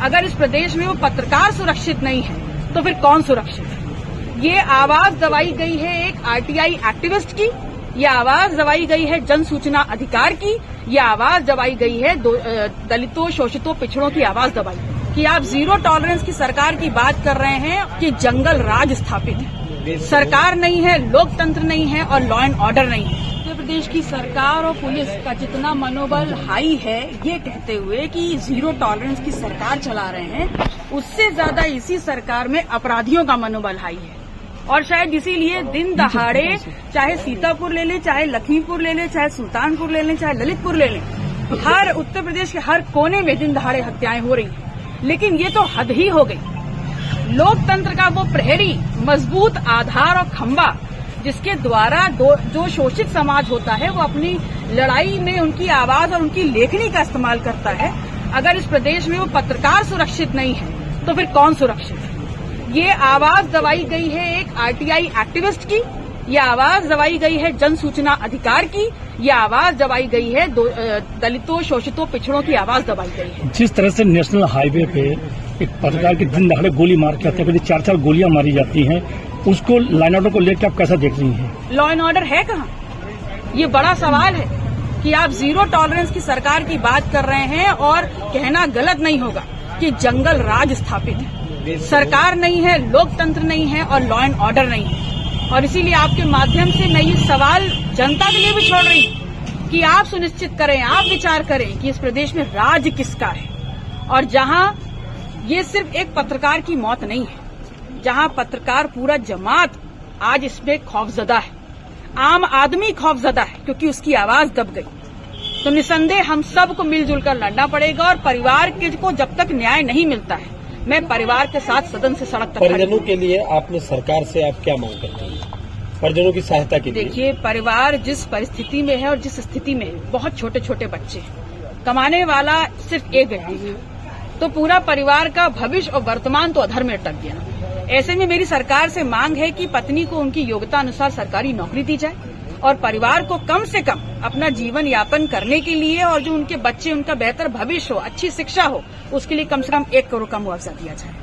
अगर इस प्रदेश में वो पत्रकार सुरक्षित नहीं है तो फिर कौन सुरक्षित है? ये आवाज दबाई गई है एक आरटीआई एक्टिविस्ट की, ये आवाज दबाई गई है जन सूचना अधिकार की, ये आवाज दबाई गई है दलितों, शोषितों, पिछड़ों की आवाज दबाई कि आप जीरो टॉलरेंस की सरकार की बात कर रहे हैं कि जंगल राज स्थापित है, सरकार नहीं है, लोकतंत्र नहीं है और लॉ एंड ऑर्डर नहीं है। उत्तर प्रदेश की सरकार और पुलिस का जितना मनोबल हाई है ये कहते हुए कि जीरो टॉलरेंस की सरकार चला रहे हैं, उससे ज्यादा इसी सरकार में अपराधियों का मनोबल हाई है। और शायद इसीलिए दिन दहाड़े, चाहे सीतापुर ले लें, चाहे लखीमपुर ले लें, चाहे सुल्तानपुर ले लें, चाहे ललितपुर ले लें, हर उत्तर प्रदेश के हर कोने में दिन दहाड़े हत्याएं हो रही हैं। लेकिन ये तो हद ही हो गई। लोकतंत्र का वो प्रहरी, मजबूत आधार और खंबा जिसके द्वारा जो शोषित समाज होता है वो अपनी लड़ाई में उनकी आवाज और उनकी लेखनी का इस्तेमाल करता है, अगर इस प्रदेश में वो पत्रकार सुरक्षित नहीं है तो फिर कौन सुरक्षित है? ये आवाज दबाई गई है एक आरटीआई एक्टिविस्ट की, ये आवाज दबाई गई है जन सूचना अधिकार की, ये आवाज दबाई गई है दलितों, शोषितों, पिछड़ों की आवाज दबाई गई है। जिस तरह से नेशनल हाईवे पे एक पत्रकार की दिन दहाड़े गोली मार के हत्या, 4-4 गोलियां मारी जाती हैं, उसको लाइन ऑर्डर को लेकर आप कैसा देख रही हैं? लॉ एंड ऑर्डर है कहाँ? ये बड़ा सवाल है कि आप जीरो टॉलरेंस की सरकार की बात कर रहे हैं और कहना गलत नहीं होगा कि जंगल राज स्थापित है, सरकार नहीं है, लोकतंत्र नहीं है और लॉ एंड ऑर्डर नहीं है। और इसीलिए आपके माध्यम से मैं ये सवाल जनता के लिए भी छोड़ रही हूँ कि आप सुनिश्चित करें, आप विचार करें कि इस प्रदेश में राज किसका है। और जहां ये सिर्फ एक पत्रकार की मौत नहीं है, जहां पत्रकार पूरा जमात आज इसमें खौफजदा है, आम आदमी खौफजदा है क्योंकि उसकी आवाज दब गई, तो निसंदेह हम सबको मिलजुल कर लड़ना पड़ेगा। और परिवार को जब तक न्याय नहीं मिलता है, मैं परिवार के साथ सदन से सड़क तक परिजनों के लिए आपने सरकार से आप क्या मांग करते हैं? परिजनों की सहायता के लिए। देखिए, परिवार जिस परिस्थिति में है और जिस स्थिति में है, बहुत छोटे छोटे बच्चे हैं, कमाने वाला सिर्फ एक व्यक्ति है, तो पूरा परिवार का भविष्य और वर्तमान तो अधर में अटक गया। ऐसे में मेरी सरकार से मांग है कि पत्नी को उनकी योग्यता अनुसार सरकारी नौकरी दी जाए और परिवार को कम से कम अपना जीवन यापन करने के लिए और जो उनके बच्चे, उनका बेहतर भविष्य हो, अच्छी शिक्षा हो, उसके लिए कम से कम 1 करोड़ का मुआवजा दिया जाए।